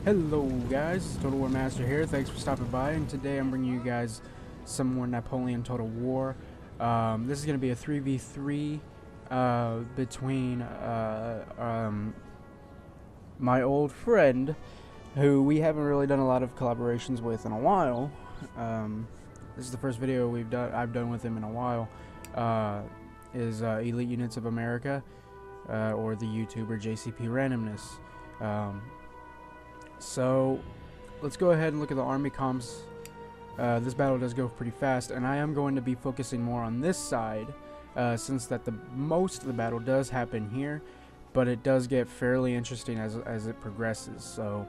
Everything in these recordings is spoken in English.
Hello guys, Total War Master here. Thanks for stopping by, and today I'm bringing you guys some more Napoleon Total War. This is going to be a 3v3 between my old friend, who we haven't really done a lot of collaborations with in a while. This is the first video I've done with him in a while. Is Elite Units of America, or the YouTuber JCP Randomness. So let's go ahead and look at the army comps. This battle does go pretty fast, and I am going to be focusing more on this side, since that most of the battle does happen here, but it does get fairly interesting as it progresses. So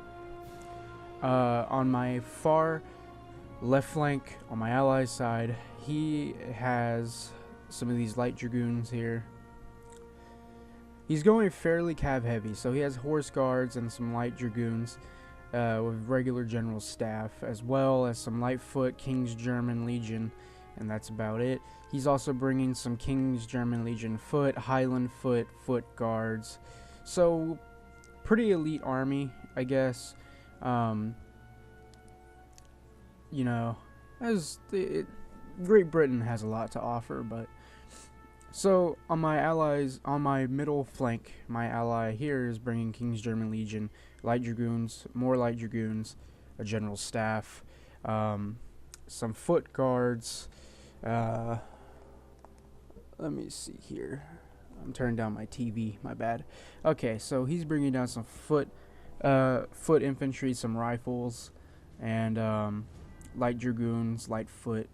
on my far left flank, on my allies side, he has some of these light dragoons here. He's going fairly cav heavy, so he has horse guards and some light dragoons with regular general staff, as well as some light foot King's German Legion, and that's about it. He's also bringing some King's German Legion foot, Highland foot guards. So pretty elite army, I guess. You know, Great Britain has a lot to offer, but so on my allies, on my middle flank, my ally here is bringing King's German Legion, light dragoons, more light dragoons, a general staff, some foot guards. Let me see here. I'm turning down my TV. My bad. Okay, so he's bringing down some foot infantry, some rifles, and light dragoons, light foot,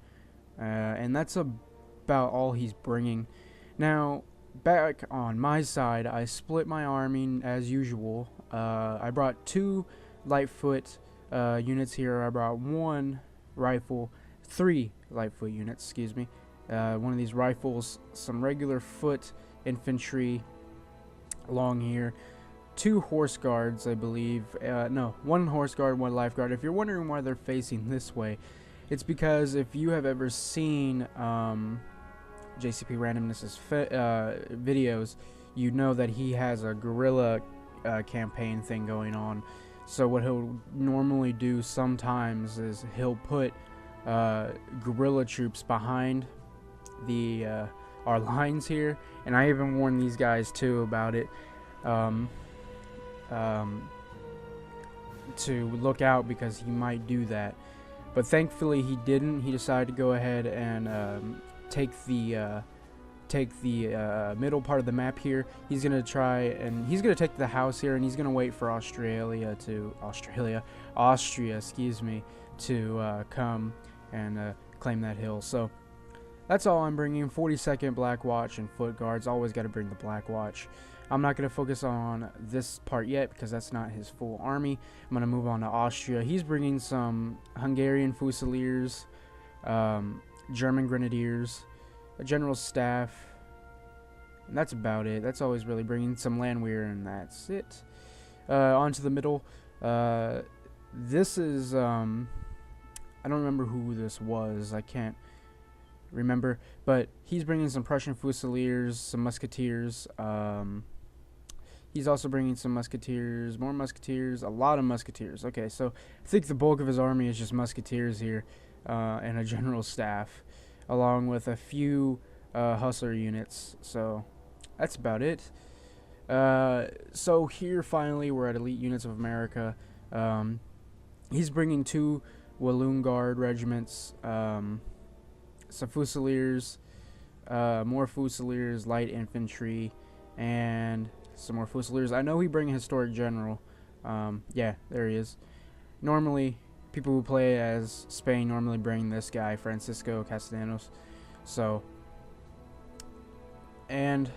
and that's about all he's bringing. Now, back on my side, I split my army as usual. I brought 2 Lightfoot units here. I brought 1 rifle, 3 Lightfoot units, excuse me. One of these rifles, some regular foot infantry along here, 2 horse guards, I believe. No, 1 horse guard, 1 life guard. If you're wondering why they're facing this way, it's because if you have ever seen JCP Randomness's videos, you know that he has a guerrilla campaign thing going on. So what he'll normally do sometimes is he'll put guerrilla troops behind the our lines here, and I even warned these guys too about it, to look out, because he might do that. But thankfully he didn't. He decided to go ahead and take the middle part of the map here. He's gonna try, and he's gonna take the house here, and he's gonna wait for Austria, excuse me, to come and claim that hill. So that's all I'm bringing. 42nd Black Watch and foot guards. Always got to bring the Black Watch. I'm not going to focus on this part yet because that's not his full army. I'm going to move on to Austria. He's bringing some Hungarian Fusiliers, German Grenadiers, a general staff, and that's about it. That's always really bringing some Landwehr, and that's it. Onto the middle. This is, I don't remember who this was. I can't remember, but he's bringing some Prussian Fusiliers, some Musketeers. He's also bringing some Musketeers, more Musketeers, a lot of Musketeers. Okay, so I think the bulk of his army is just Musketeers here, and a general staff, along with a few Hussar units. So that's about it. So here finally we're at Elite Units of America. He's bringing 2 Walloon Guard regiments, some Fusiliers, more Fusiliers, light infantry, and some more Fusiliers. I know he bring a historic general. Yeah, there he is. Normally, people who play as Spain normally bring this guy, Francisco Castellanos. So, and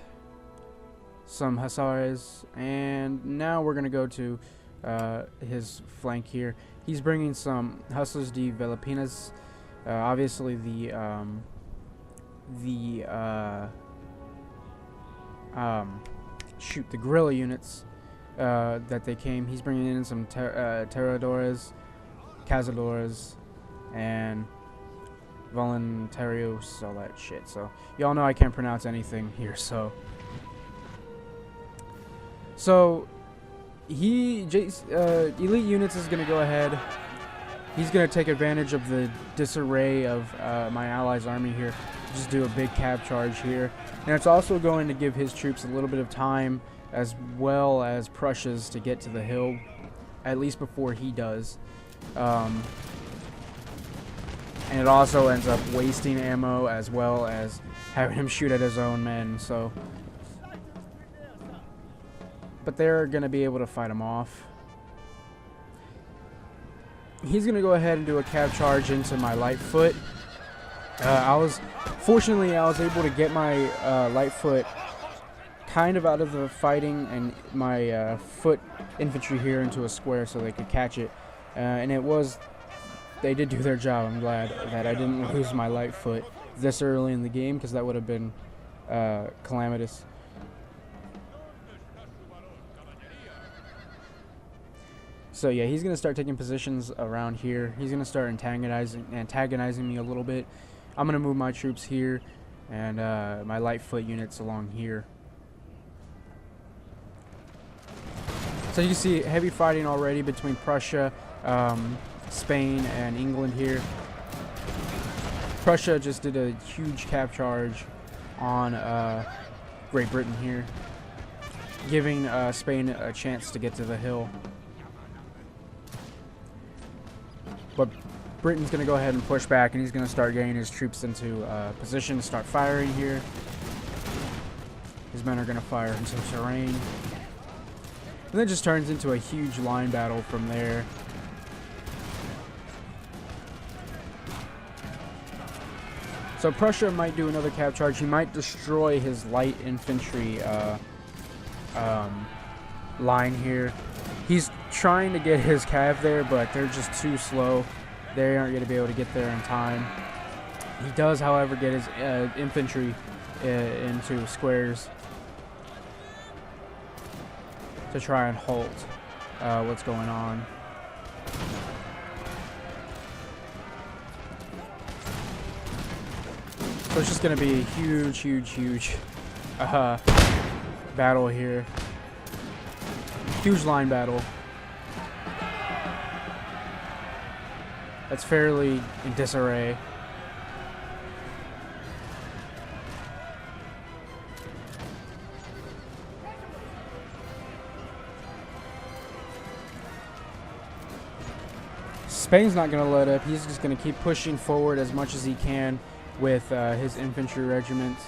some Hussars. And now we're gonna go to his flank here. He's bringing some Hussars de Velepinas. Obviously the guerrilla units that they came. He's bringing in some Terradores, Cazadores, and Voluntarios, all that shit. So y'all know I can't pronounce anything here. So Elite Units is going to go ahead. He's going to take advantage of the disarray of my allies' army here. Just do a big cav charge here. And it's also going to give his troops a little bit of time, as well as Prussia's, to get to the hill, at least before he does. And it also ends up wasting ammo, as well as having him shoot at his own men. So, but they're going to be able to fight him off. He's going to go ahead and do a cav charge into my light foot. Fortunately, I was able to get my light foot kind of out of the fighting, and my foot infantry here into a square so they could catch it. And they did do their job. I'm glad that I didn't lose my light foot this early in the game, because that would have been calamitous. So yeah, he's going to start taking positions around here. He's going to start antagonizing me a little bit. I'm going to move my troops here, and my light foot units along here. So you can see heavy fighting already between Prussia, Spain, and England here. Prussia just did a huge cav charge on Great Britain here, giving Spain a chance to get to the hill. But Britain's going to go ahead and push back, and he's going to start getting his troops into position, start firing here. His men are going to fire into terrain. And then it just turns into a huge line battle from there. So Prussia might do another cav charge. He might destroy his light infantry line here. He's trying to get his cav there, but they're just too slow. They aren't going to be able to get there in time. He does, however, get his infantry into squares to try and halt what's going on. So it's just going to be a huge battle here. Huge line battle. That's fairly in disarray. Spain's not going to let up. He's just going to keep pushing forward as much as he can with his infantry regiments,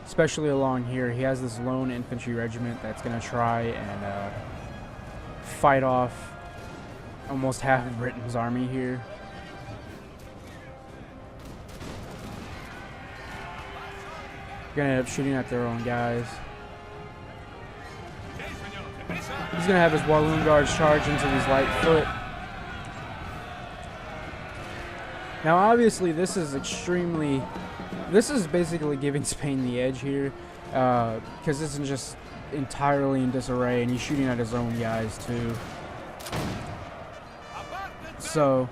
especially along here. He has this lone infantry regiment that's going to try and fight off almost half of Britain's army here. Going to end up shooting at their own guys. He's going to have his Walloon Guards charge into his light foot. Now, obviously, this is basically giving Spain the edge here, because this is just entirely in disarray, and he's shooting at his own guys too. So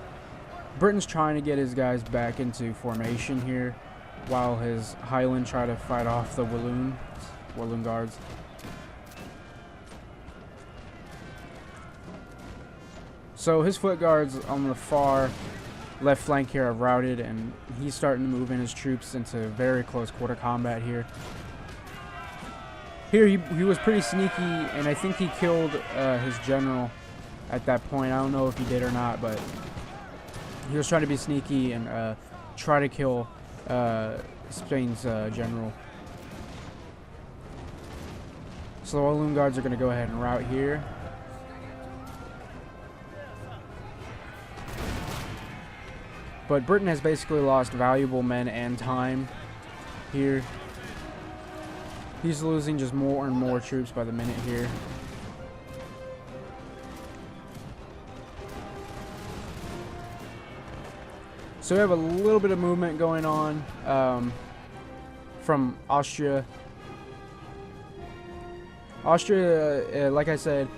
Britain's trying to get his guys back into formation here, while his Highland try to fight off the Walloon Guards. So his foot guards on the far left flank here are routed, and he's starting to move in his troops into very close quarter combat here. Here he was pretty sneaky, and I think he killed his general at that point. I don't know if he did or not, but he was trying to be sneaky and try to kill Spain's general. So the Walloon Guards are going to go ahead and rout here. But Britain has basically lost valuable men and time here. He's losing just more and more troops by the minute here. So we have a little bit of movement going on from Austria. Austria, like I said,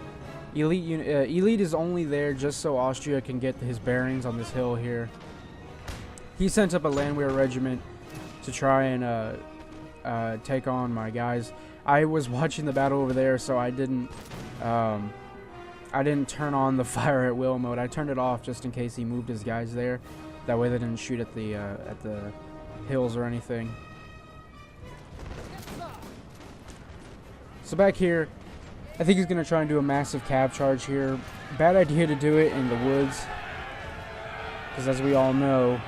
Elite is only there just so Austria can get his bearings on this hill here. He sent up a Landwehr regiment to try and take on my guys. I was watching the battle over there, so I didn't I didn't turn on the fire at will mode. I turned it off just in case he moved his guys there. That way they didn't shoot at the hills or anything. So back here, I think he's going to try and do a massive cav charge here. Bad idea to do it in the woods, because as we all know,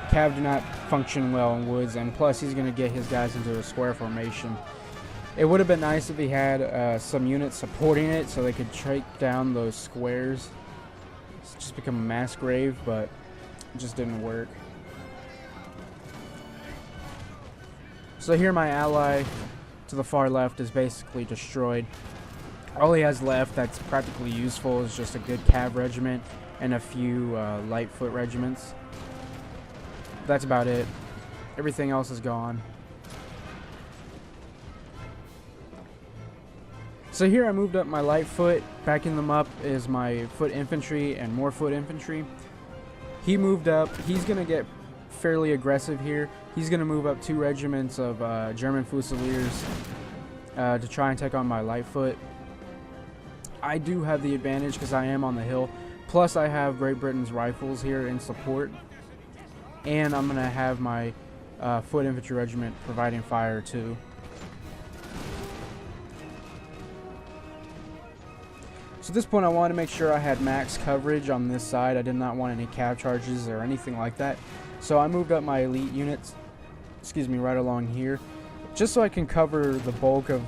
cav do not function well in woods, and plus he's going to get his guys into a square formation. It would have been nice if he had some units supporting it so they could take down those squares. It's just become a mass grave, but it just didn't work. So here my ally to the far left is basically destroyed. All he has left that's practically useful is just a good cav regiment and a few light foot regiments. That's about it. Everything else is gone. So here I moved up my light foot. Backing them up is my foot infantry and more foot infantry. He moved up. He's going to get fairly aggressive here. He's going to move up 2 regiments of German Fusiliers to try and take on my light foot. I do have the advantage because I am on the hill. Plus I have Great Britain's rifles here in support. And I'm going to have my foot infantry regiment providing fire too. So at this point I wanted to make sure I had max coverage on this side. I did not want any cav charges or anything like that. So I moved up my elite units, right along here, just so I can cover the bulk of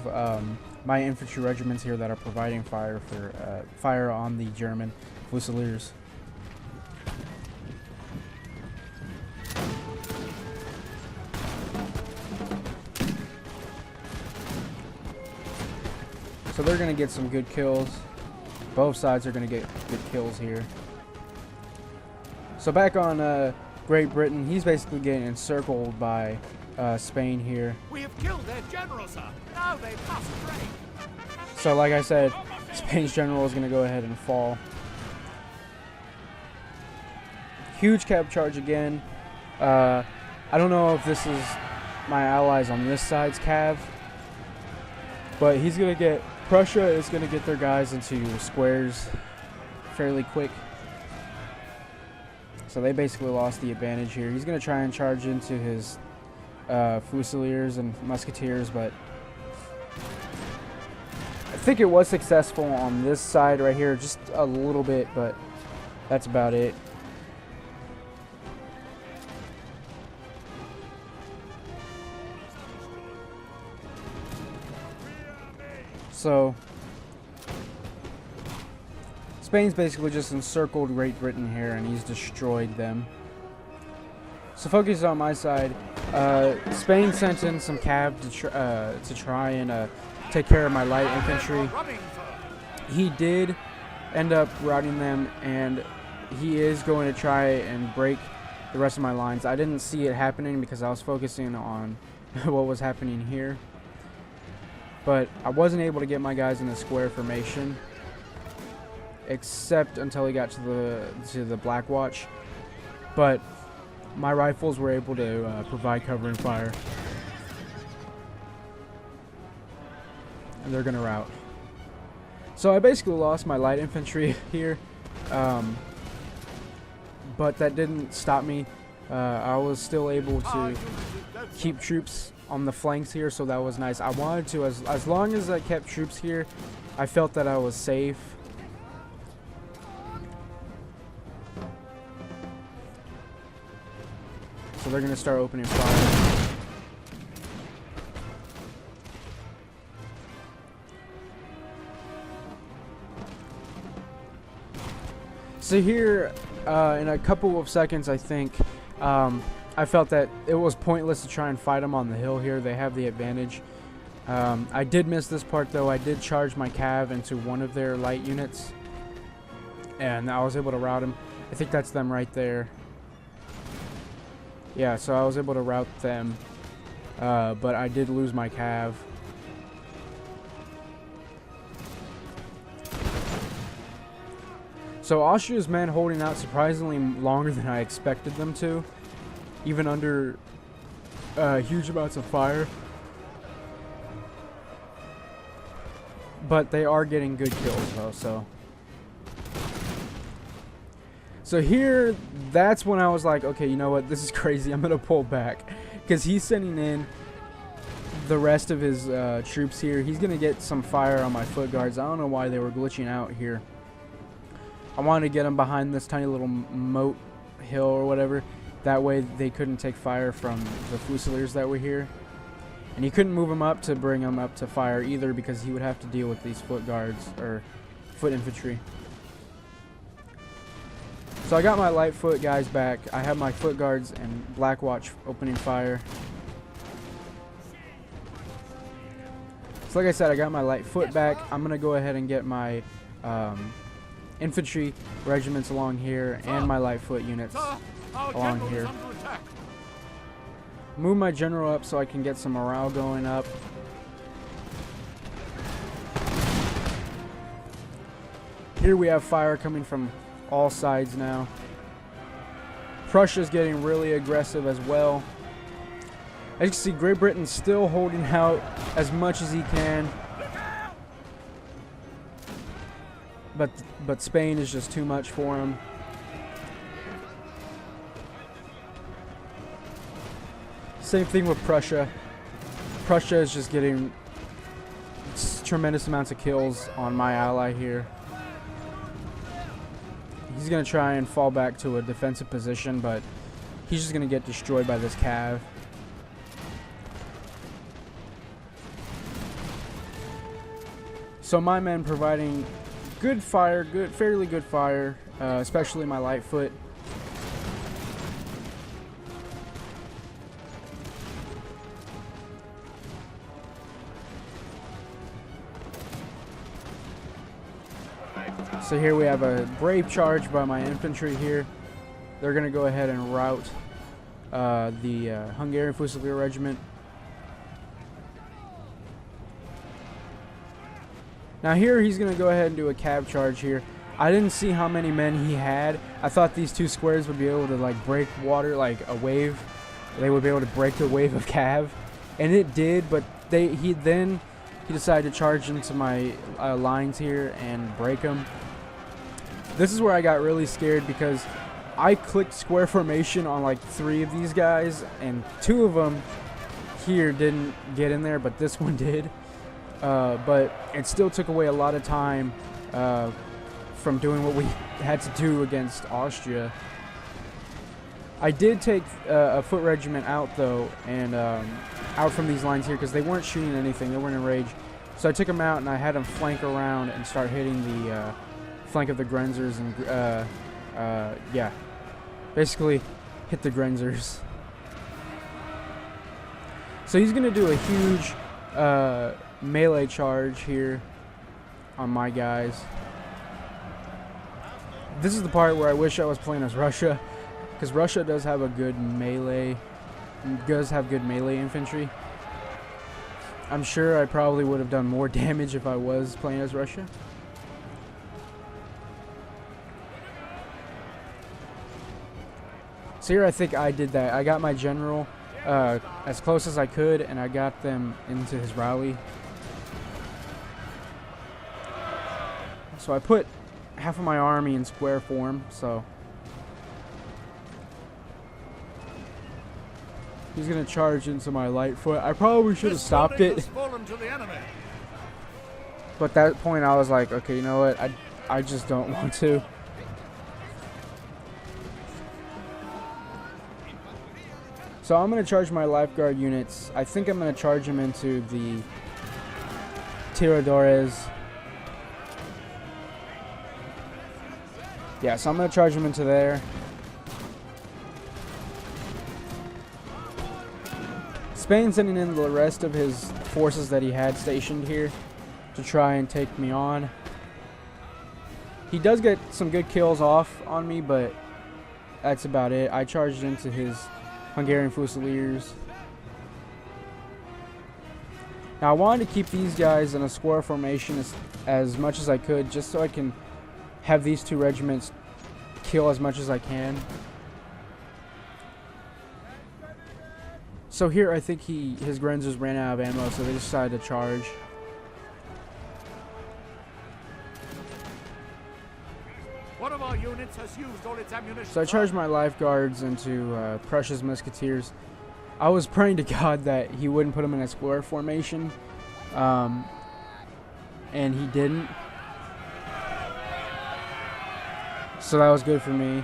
my infantry regiments here that are providing fire for fire on the German Fusiliers. So they're going to get some good kills. Both sides are going to get good kills here. So back on Great Britain, he's basically getting encircled by Spain here. We have killed their general, sir. Now they must break. So like I said, Spain's general is going to go ahead and fall. Huge cav charge again. I don't know if this is my allies on this side's cav, but he's going to get... Prussia is going to get their guys into squares fairly quick. So they basically lost the advantage here. He's going to try and charge into his Fusiliers and Musketeers, but I think it was successful on this side right here, just a little bit, but that's about it. So Spain's basically just encircled Great Britain here, and he's destroyed them. So focus on my side. Spain sent in some cav to try and take care of my light infantry. He did end up routing them, and he is going to try and break the rest of my lines. I didn't see it happening because I was focusing on what was happening here. But I wasn't able to get my guys in the square formation, except until he got to the Black Watch. But my rifles were able to provide cover and fire, and they're gonna rout. So I basically lost my light infantry here, but that didn't stop me. I was still able to keep troops on the flanks here, so that was nice. I wanted to, as long as I kept troops here, I felt that I was safe. So they're gonna start opening fire. So here, in a couple of seconds, I think, I felt that it was pointless to try and fight them on the hill here. They have the advantage. I did miss this part though. I did charge my cav into one of their light units, and I was able to rout him. I think that's them right there. Yeah, so I was able to rout them, but I did lose my cav. So Austria's men holding out surprisingly longer than I expected them to, even under huge amounts of fire. but they are getting good kills though. So here, that's when I was like, okay, you know what? This is crazy. I'm gonna pull back because he's sending in the rest of his troops here. He's gonna get some fire on my foot guards. I don't know why they were glitching out here. I wanted to get them behind this tiny little moat hill or whatever. That way they couldn't take fire from the Fusiliers that were here. And he couldn't move them up to bring them up to fire either because he would have to deal with these foot guards or foot infantry. So I got my light foot guys back. I have my foot guards and Black Watch opening fire. So like I said, I got my light foot back. I'm going to go ahead and get my infantry regiments along here and my light foot units along here. Move my general up so I can get some morale going up. Here we have fire coming from all sides now. Prussia's getting really aggressive as well. As you can see, Great Britain's still holding out as much as he can. But Spain is just too much for him. Same thing with Prussia. Prussia is just getting tremendous amounts of kills on my ally here. He's going to try and fall back to a defensive position, but he's just going to get destroyed by this cav. So my men providing good fire, fairly good fire, especially my light foot. So here we have a brave charge by my infantry here. They're going to go ahead and rout the Hungarian Fusilier Regiment. Now here he's going to go ahead and do a cav charge here. I didn't see how many men he had. I thought these two squares would be able to like break water like a wave. They would be able to break the wave of cav. And it did, but he decided to charge into my lines here and break them. This is where I got really scared because I clicked square formation on like 3 of these guys and 2 of them here didn't get in there, but this one did. But it still took away a lot of time from doing what we had to do against Austria. I did take a foot regiment out though, and out from these lines here because they weren't shooting anything, they weren't in rage. So I took them out and I had them flank around and start hitting the flank of the Grenzers and yeah, basically hit the Grenzers. So he's gonna do a huge melee charge here on my guys. This is the part where I wish I was playing as Russia, because Russia does have a good melee, infantry. I'm sure I probably would have done more damage if I was playing as Russia. So here I think I did that. I got my general as close as I could, and I got them into his rally. So I put half of my army in square form, so he's gonna charge into my light foot. I probably should have stopped it, but at that point I was like, okay, you know what, I just don't want to. So I'm gonna charge my lifeguard units. I think I'm gonna charge them into the Tiradores. Yeah, so I'm going to charge him into there. Spain's sending in the rest of his forces that he had stationed here to try and take me on. He does get some good kills off on me, but that's about it. I charged into his Hungarian Fusiliers. Now I wanted to keep these guys in a square formation as much as I could, just so I can have these 2 regiments kill as much as I can. So here I think his Grenzers ran out of ammo, so they decided to charge. One of our units has used all its ammunition. So I charged my lifeguards into Prussia's musketeers. I was praying to God that he wouldn't put them in a square formation, and he didn't. So that was good for me.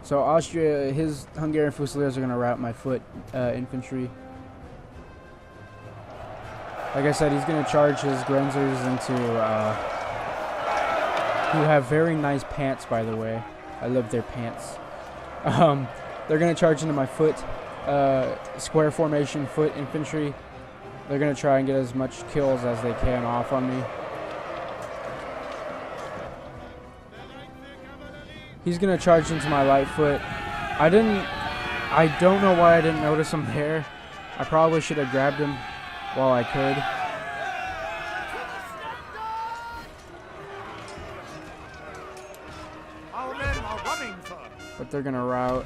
So Austria, his Hungarian Fusiliers are going to rout my foot infantry. Like I said, he's going to charge his Grenzers into, who have very nice pants, by the way. I love their pants. They're going to charge into my foot, square formation foot infantry. They're going to try and get as much kills as they can off on me. He's going to charge into my light foot. I don't know why I didn't notice him there. I probably should have grabbed him while I could. Our men are running, sir. But they're going to rout.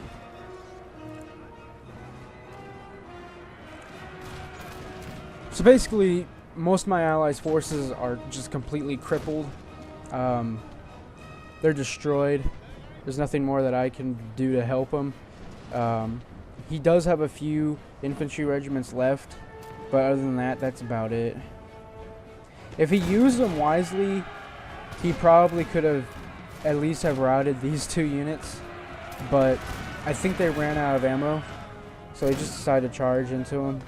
So basically, most of my allies' forces are just completely crippled. They're destroyed. There's nothing more that I can do to help him. He does have a few infantry regiments left, but other than that, that's about it. If he used them wisely, he probably could have at least have routed these two units, but I think they ran out of ammo, so he just decided to charge into them.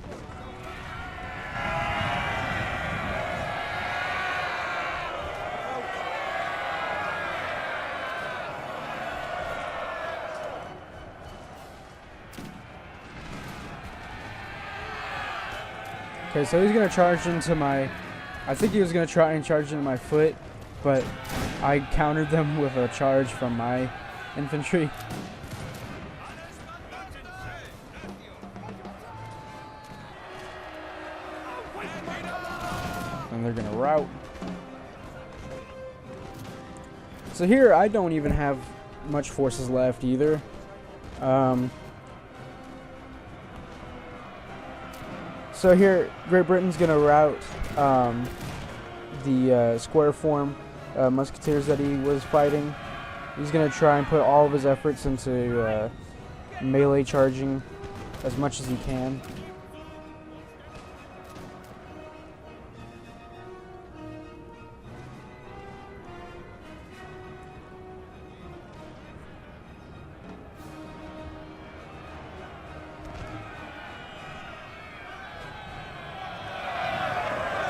Okay, so he's going to charge into my... I think he was going to try and charge into my foot, but I countered them with a charge from my infantry. And they're going to rout. So here, I don't even have much forces left either. So here, Great Britain's going to rout the square form musketeers that he was fighting. He's going to try and put all of his efforts into melee charging as much as he can.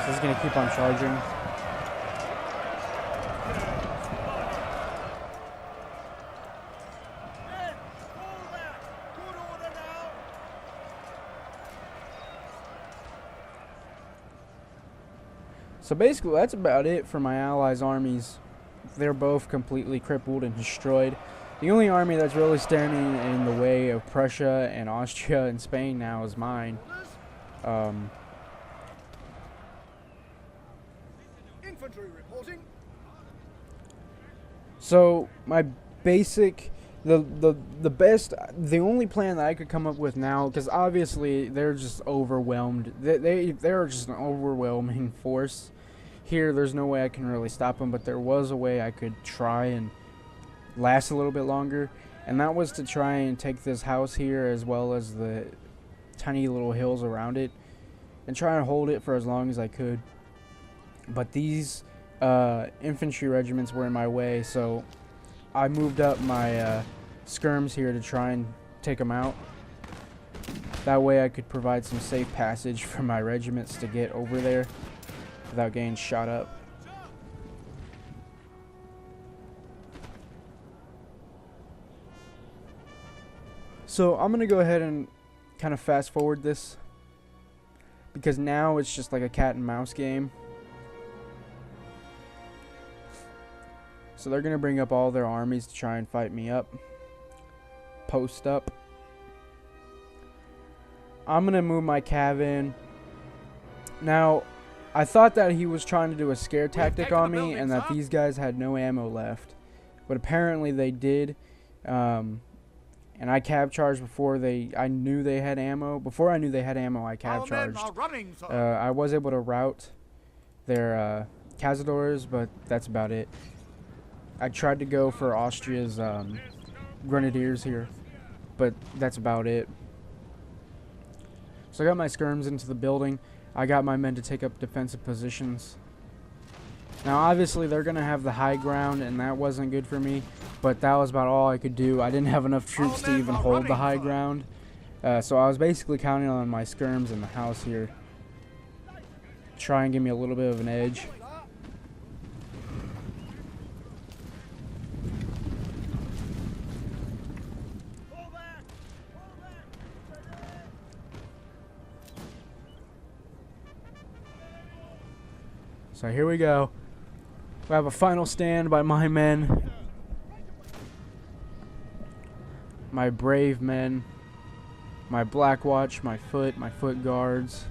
So he's going to keep on charging. So basically, that's about it for my allies' armies. They're both completely crippled and destroyed. The only army that's really standing in the way of Prussia and Austria and Spain now is mine. Infantry reporting. So my basic, the only plan that I could come up with now, because obviously they're just overwhelmed. They're just an overwhelming force. Here, there's no way I can really stop them, but there was a way I could try and last a little bit longer, and that was to try and take this house here as well as the tiny little hills around it and try and hold it for as long as I could. But these infantry regiments were in my way, so I moved up my skirms here to try and take them out. That way I could provide some safe passage for my regiments to get over there without getting shot up. So I'm going to go ahead and kind of fast forward this, because now it's just like a cat and mouse game. So they're going to bring up all their armies to try and fight me up. Post up. I'm going to move my cav in. Now, I thought that he was trying to do a scare tactic on me and that these guys had no ammo left. But apparently they did. And and I cab charged before I knew they had ammo. Before I knew they had ammo, I cab Our men charged. are running, sir. I was able to rout their cazadores, but that's about it. I tried to go for Austria's grenadiers here, but that's about it. So I got my skirms into the building. I got my men to take up defensive positions. Now obviously they're going to have the high ground, and that wasn't good for me, but that was about all I could do. I didn't have enough troops to even hold the high ground, so I was basically counting on my skirms in the house here. Try and give me a little bit of an edge. So here we go. We have a final stand by my men. My brave men. My Black Watch, my foot guards.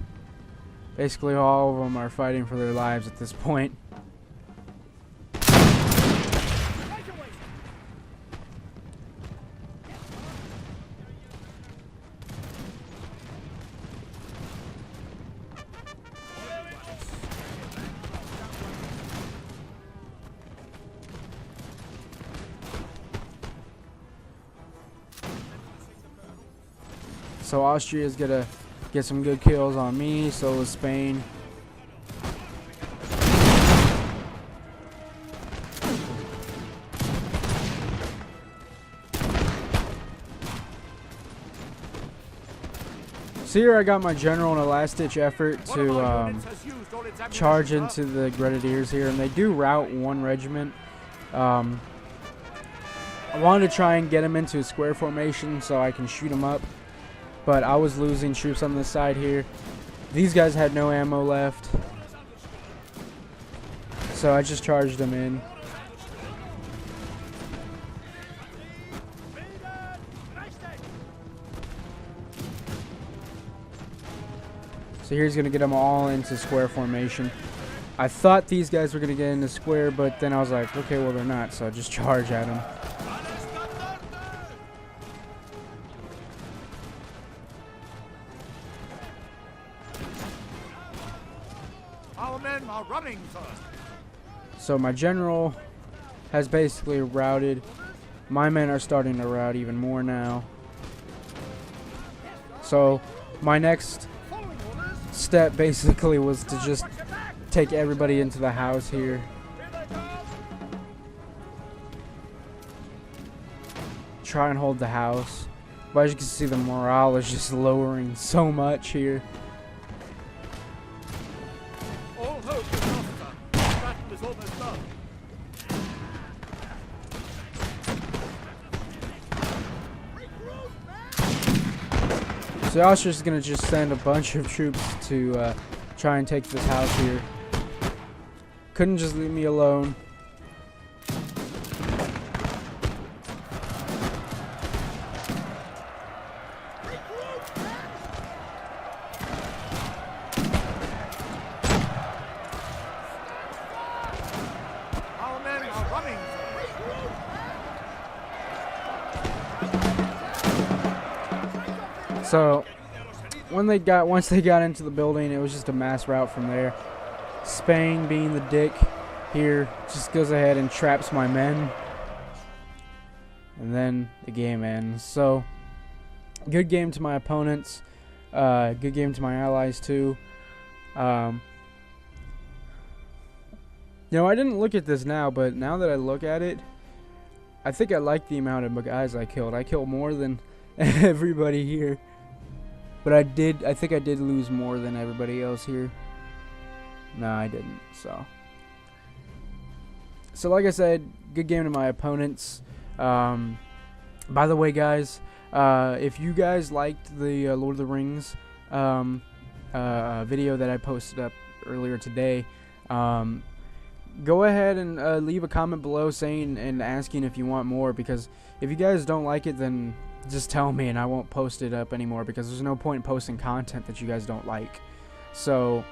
Basically all of them are fighting for their lives at this point. So Austria's gonna get some good kills on me, so is Spain. So here I got my general in a last-ditch effort to charge into the grenadiers here, and they do rout one regiment. I wanted to try and get them into a square formation so I can shoot them up, but I was losing troops on this side here. These guys had no ammo left, so I just charged them in. So here's going to get them all into square formation. I thought these guys were going to get into square, but then I was like, okay, well they're not, so I just charge at them. Our men are running, sir. So my general has basically routed. My men are starting to rout even more now. So my next step basically was to just take everybody into the house here. Try and hold the house. But as you can see, the morale is just lowering so much here. All hope is lost, sir. The battle is almost done. So Austria's gonna just send a bunch of troops to try and take this house here. Couldn't just leave me alone. Our men are running, sir. So once they got into the building, it was just a mass rout from there. Spain, being the dick here, just goes ahead and traps my men, and then the game ends. So good game to my opponents, good game to my allies too. You know, I didn't look at this now, but now that I look at it, I think I like the amount of guys I killed. I killed more than everybody here. But I think I did lose more than everybody else here. No, I didn't. So like I said, good game to my opponents. By the way, guys, if you guys liked the Lord of the Rings video that I posted up earlier today, go ahead and leave a comment below saying and asking if you want more, because if you guys don't like it, then just tell me and I won't post it up anymore, because there's no point in posting content that you guys don't like. So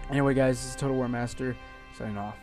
anyway, guys, this is Total War Master signing off.